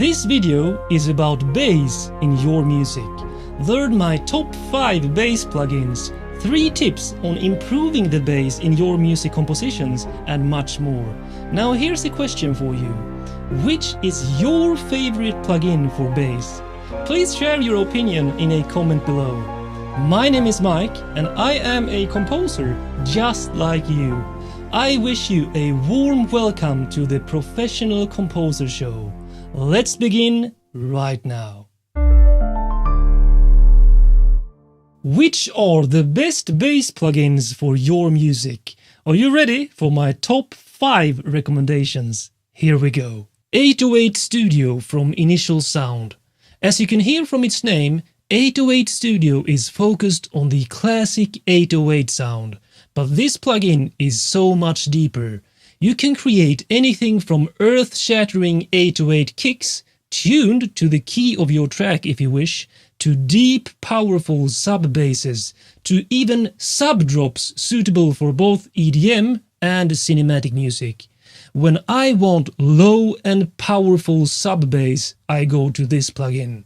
This video is about bass in your music. Learn my top 5 bass plugins, 3 tips on improving the bass in your music compositions, and much more. Now here's a question for you. Which is your favorite plugin for bass? Please share your opinion in a comment below. My name is Mike and I am a composer just like you. I wish you a warm welcome to the Professional Composer Show. Let's begin right now. Which are the best bass plugins for your music? Are you ready for my top 5 recommendations? Here we go. 808 Studio from Initial Sound. As you can hear from its name, 808 Studio is focused on the classic 808 sound, but this plugin is so much deeper. You can create anything from earth-shattering 808 kicks, tuned to the key of your track if you wish, to deep, powerful sub-basses, to even sub-drops suitable for both EDM and cinematic music. When I want low and powerful sub-bass, I go to this plugin.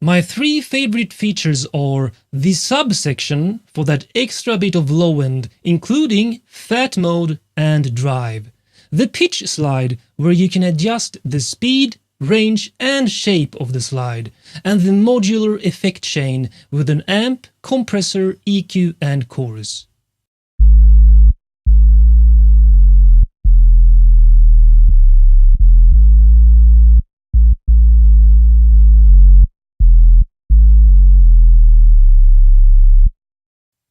My 3 favorite features are the subsection for that extra bit of low end, including fat mode and drive. The pitch slide, where you can adjust the speed, range and shape of the slide, and the modular effect chain with an amp, compressor, EQ and chorus.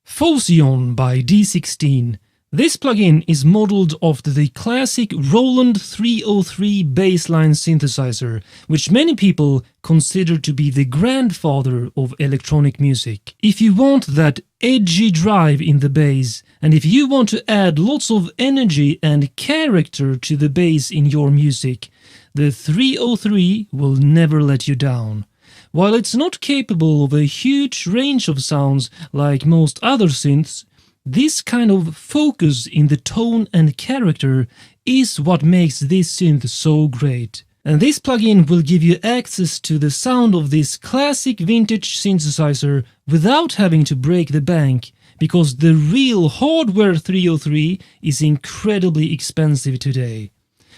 Phosion by D16. This plugin is modeled after the classic Roland 303 bassline synthesizer, which many people consider to be the grandfather of electronic music. If you want that edgy drive in the bass, and if you want to add lots of energy and character to the bass in your music, the 303 will never let you down. While it's not capable of a huge range of sounds like most other synths, this kind of focus in the tone and character is what makes this synth so great. And this plugin will give you access to the sound of this classic vintage synthesizer without having to break the bank, because the real hardware 303 is incredibly expensive today.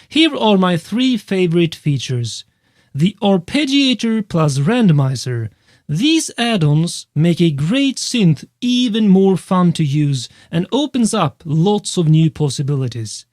Here are my 3 favorite features. The arpeggiator plus randomizer. These add-ons make a great synth even more fun to use and opens up lots of new possibilities.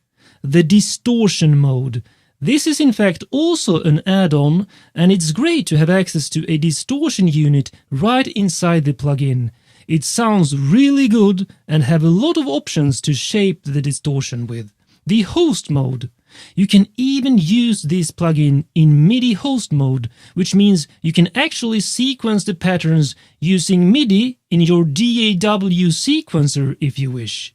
The distortion mode. This is in fact also an add-on, and it's great to have access to a distortion unit right inside the plugin. It sounds really good and have a lot of options to shape the distortion with. The host mode. You can even use this plugin in MIDI host mode, which means you can actually sequence the patterns using MIDI in your DAW sequencer if you wish.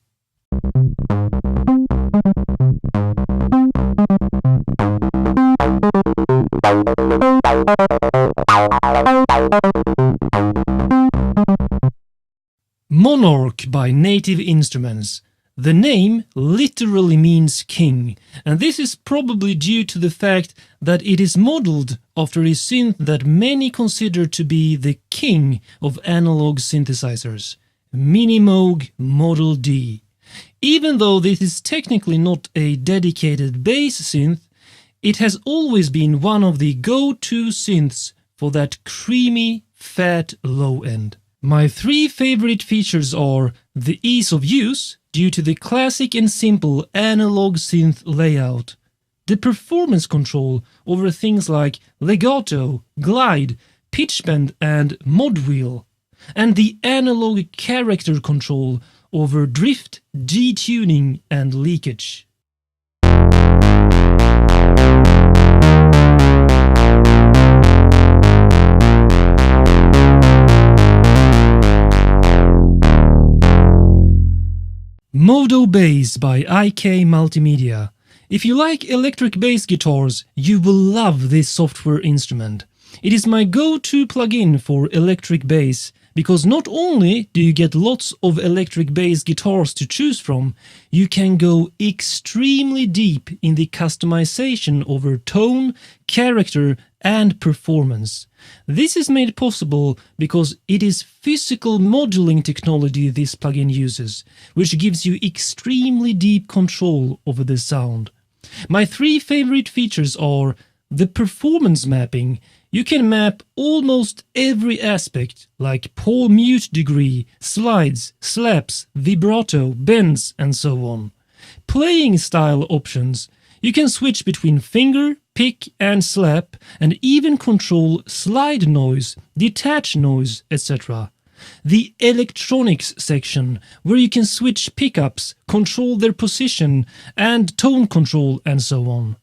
Monarch by Native Instruments. The name literally means king, and this is probably due to the fact that it is modeled after a synth that many consider to be the king of analog synthesizers, Minimoog Model D. Even though this is technically not a dedicated bass synth, it has always been one of the go-to synths for that creamy, fat low end. My 3 favorite features are the ease of use, due to the classic and simple analog synth layout, the performance control over things like legato, glide, pitch bend and mod wheel, and the analog character control over drift, detuning and leakage. Modo Bass by IK Multimedia. If you like electric bass guitars, you will love this software instrument. It is my go-to plugin for electric bass, because not only do you get lots of electric bass guitars to choose from, you can go extremely deep in the customization over tone, character, and performance. This is made possible because it is physical modeling technology this plugin uses, which gives you extremely deep control over the sound. My three favorite features are the performance mapping. You can map almost every aspect, like pole mute degree, slides, slaps, vibrato, bends, and so on. Playing style options. You can switch between finger, pick, and slap, and even control slide noise, detach noise, etc. The electronics section, where you can switch pickups, control their position, and tone control, and so on.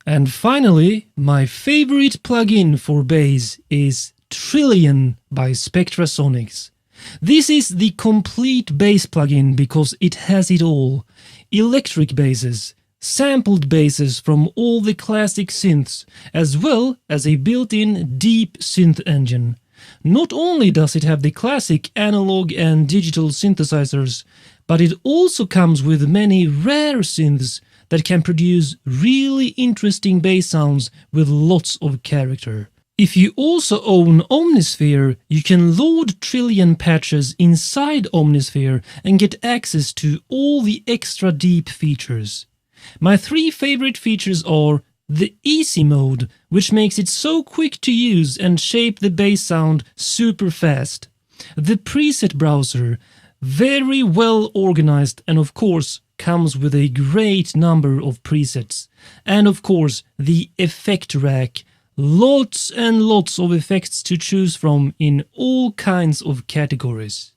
And finally, my favorite plugin for bass is Trillion by Spectrasonics. This is the complete bass plugin because it has it all. Electric basses, sampled basses from all the classic synths, as well as a built-in deep synth engine. Not only does it have the classic analog and digital synthesizers, but it also comes with many rare synths that can produce really interesting bass sounds with lots of character. If you also own Omnisphere, you can load Trillion patches inside Omnisphere and get access to all the extra deep features. My three favorite features are the Easy Mode, which makes it so quick to use and shape the bass sound super fast. The Preset Browser, very well organized and of course comes with a great number of presets. And of course the Effect Rack, lots and lots of effects to choose from in all kinds of categories.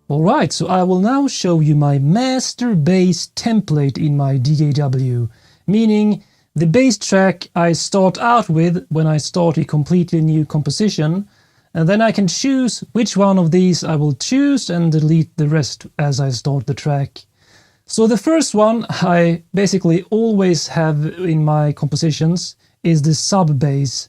Alright, so I will now show you my master bass template in my DAW, meaning the bass track I start out with when I start a completely new composition, and then I can choose which one of these I will choose and delete the rest as I start the track. So the first one I basically always have in my compositions is the sub bass,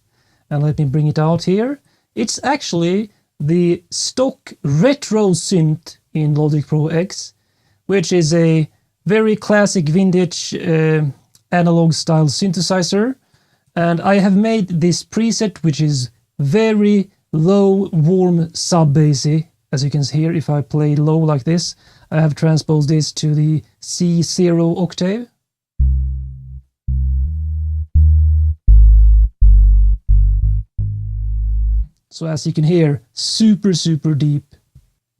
and let me bring it out here. It's actually the stock retro synth in Logic Pro X, which is a very classic vintage analog style synthesizer, and I have made this preset which is very low warm sub bassy. As you can see here, if I play low like this, I have transposed this to the C0 octave. So as you can hear, super deep.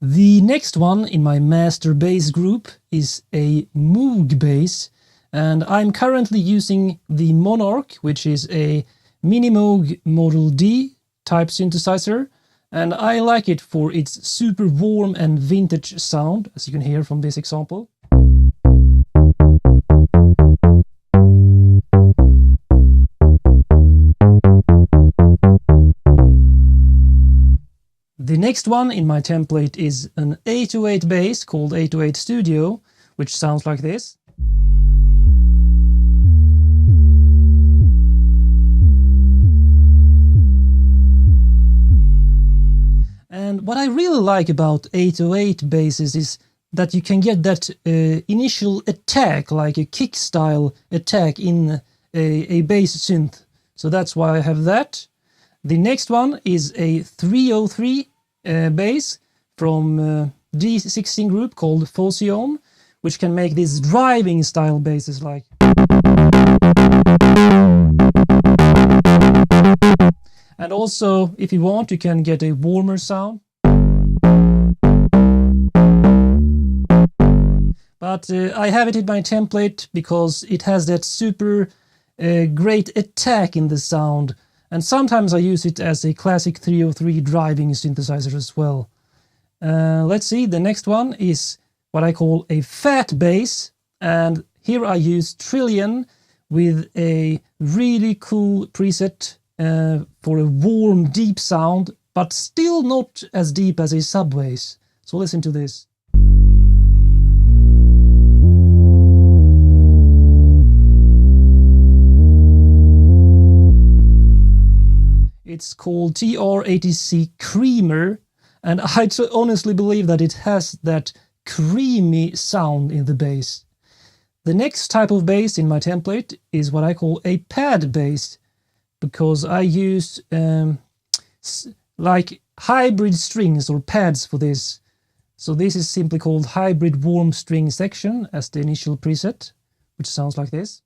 The next one in my master bass group is a Moog bass, and I'm currently using the Monarch, which is a Mini Moog Model D type synthesizer, and I like it for its super warm and vintage sound, as you can hear from this example. The next one in my template is an 808 bass called 808 Studio, which sounds like this. And what I really like about 808 basses is that you can get that initial attack, like a kick style attack in a bass synth. So that's why I have that. The next one is a 303 bass from D16 group called Phocion, which can make these driving style basses like. And also, if you want, you can get a warmer sound. But I have it in my template because it has that super great attack in the sound. And sometimes I use it as a classic 303 driving synthesizer as well. Let's see, the next one is what I call a fat bass, and here I use Trillion with a really cool preset for a warm, deep sound, but still not as deep as a sub bass. So listen to this. It's called TR-80C Creamer, and I honestly believe that it has that creamy sound in the bass. The next type of bass in my template is what I call a pad bass, because I use like hybrid strings or pads for this. So this is simply called hybrid warm string section as the initial preset, which sounds like this.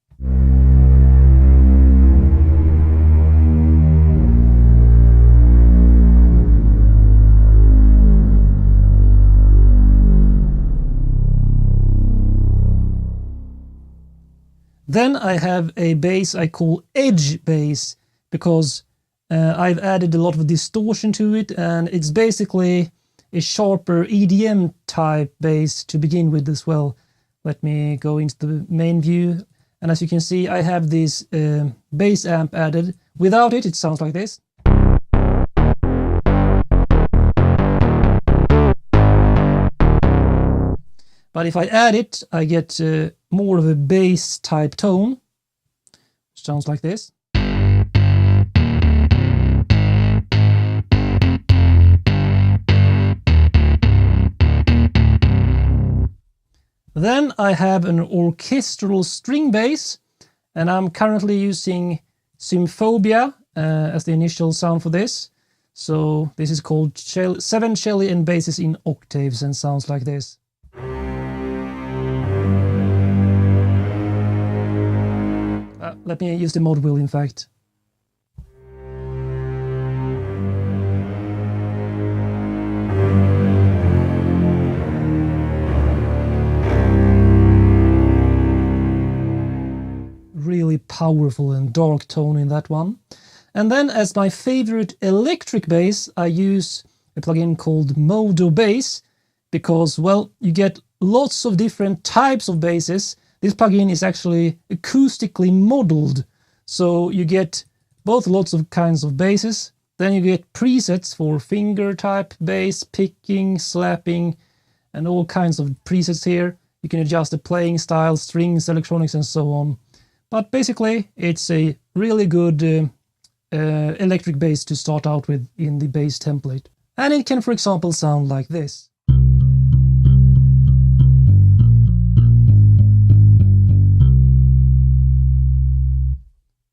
Then I have a bass I call edge bass, because I've added a lot of distortion to it, and it's basically a sharper EDM type bass to begin with as well. Let me go into the main view, and as you can see I have this bass amp added. Without it, it sounds like this. But if I add it, I get more of a bass type tone, which sounds like this. Then I have an orchestral string bass, and I'm currently using Symphobia as the initial sound for this. So this is called 7 cello and basses in octaves, and sounds like this. Let me use the mod wheel, in fact. Really powerful and dark tone in that one. And then as my favorite electric bass, I use a plugin called Modo Bass, because, well, you get lots of different types of basses. This plugin is actually acoustically modeled, so you get both lots of kinds of basses, then you get presets for finger type bass, picking, slapping, and all kinds of presets here. You can adjust the playing style, strings, electronics, and so on. But basically, it's a really good electric bass to start out with in the bass template. And it can, for example, sound like this.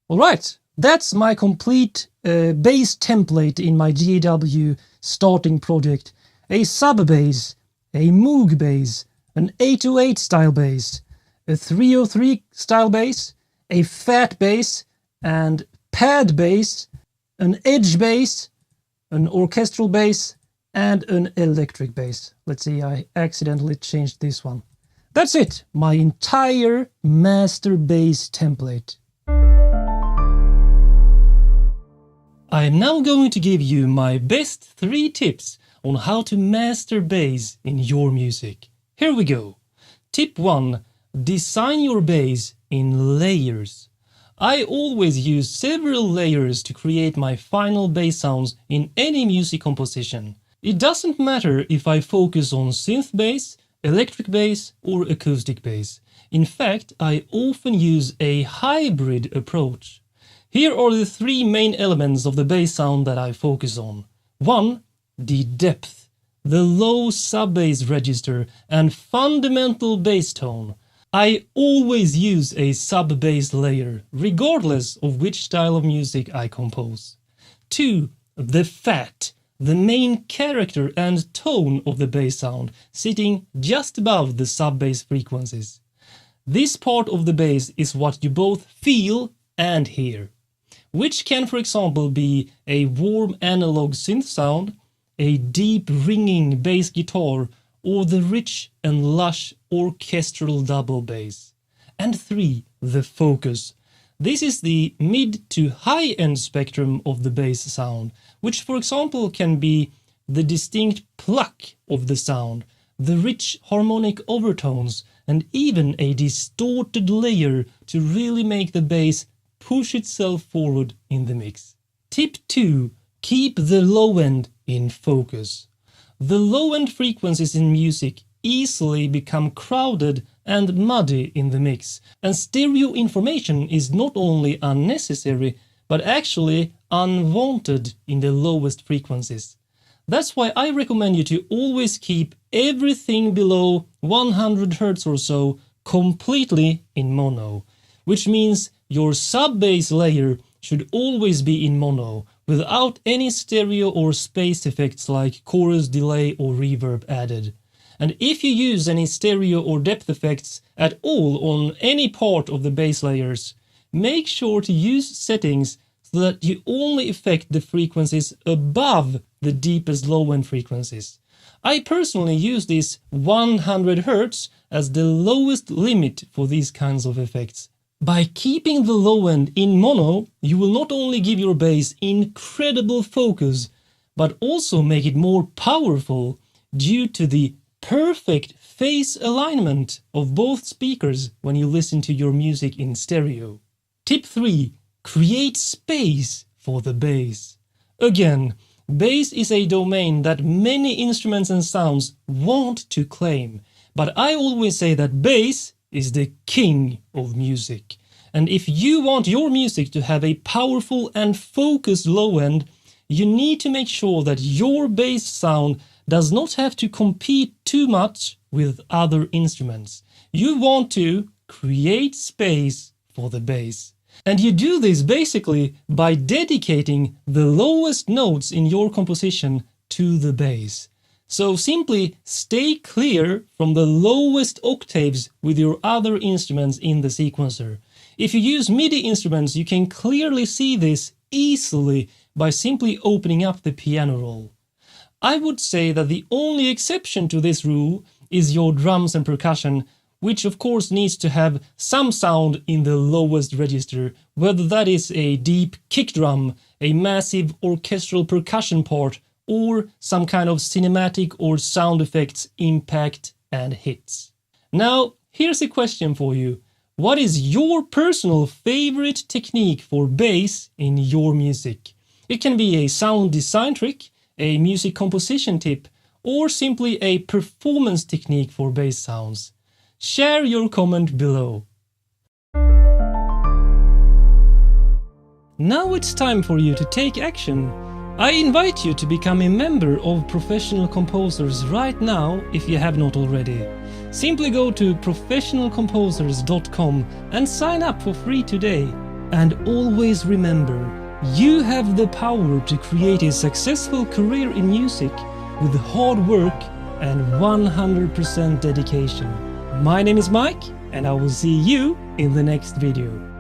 Alright, that's my complete bass template in my DAW starting project. A sub bass, a Moog bass, an 808 style bass, a 303 style bass, a fat bass, and pad bass, an edge bass, an orchestral bass, and an electric bass. Let's see, I accidentally changed this one. That's it, my entire master bass template. I am now going to give you my best 3 tips on how to master bass in your music. Here we go. Tip 1. Design your bass in layers. I always use several layers to create my final bass sounds in any music composition. It doesn't matter if I focus on synth bass, electric bass, or acoustic bass. In fact, I often use a hybrid approach. Here are the 3 main elements of the bass sound that I focus on. 1. The depth, the low sub-bass register, and fundamental bass tone. I always use a sub-bass layer, regardless of which style of music I compose. 2. The fat, the main character and tone of the bass sound, sitting just above the sub-bass frequencies. This part of the bass is what you both feel and hear, which can, for example, be a warm analog synth sound, a deep ringing bass guitar, or the rich and lush orchestral double bass. And 3. The focus. This is the mid to high-end spectrum of the bass sound, which, for example, can be the distinct pluck of the sound, the rich harmonic overtones, and even a distorted layer to really make the bass push itself forward in the mix. Tip 2. Keep the low end in focus. The low end frequencies in music easily become crowded and muddy in the mix, and stereo information is not only unnecessary but actually unwanted in the lowest frequencies. That's why I recommend you to always keep everything below 100 Hz or so completely in mono, which means your sub-bass layer should always be in mono, without any stereo or space effects like chorus delay or reverb added. And if you use any stereo or depth effects at all on any part of the bass layers, make sure to use settings so that you only affect the frequencies above the deepest low-end frequencies. I personally use this 100 Hz as the lowest limit for these kinds of effects. By keeping the low end in mono, you will not only give your bass incredible focus, but also make it more powerful due to the perfect phase alignment of both speakers when you listen to your music in stereo. Tip 3. Create space for the bass. Again, bass is a domain that many instruments and sounds want to claim, but I always say that bass is the king of music. And if you want your music to have a powerful and focused low end, you need to make sure that your bass sound does not have to compete too much with other instruments. You want to create space for the bass. And you do this basically by dedicating the lowest notes in your composition to the bass. So simply stay clear from the lowest octaves with your other instruments in the sequencer. If you use MIDI instruments, you can clearly see this easily by simply opening up the piano roll. I would say that the only exception to this rule is your drums and percussion, which of course needs to have some sound in the lowest register, whether that is a deep kick drum, a massive orchestral percussion part, or some kind of cinematic or sound effects impact and hits. Now, here's a question for you. What is your personal favorite technique for bass in your music? It can be a sound design trick, a music composition tip, or simply a performance technique for bass sounds. Share your comment below. Now it's time for you to take action. I invite you to become a member of Professional Composers right now if you have not already. Simply go to professionalcomposers.com and sign up for free today. And always remember, you have the power to create a successful career in music with hard work and 100% dedication. My name is Mike, and I will see you in the next video.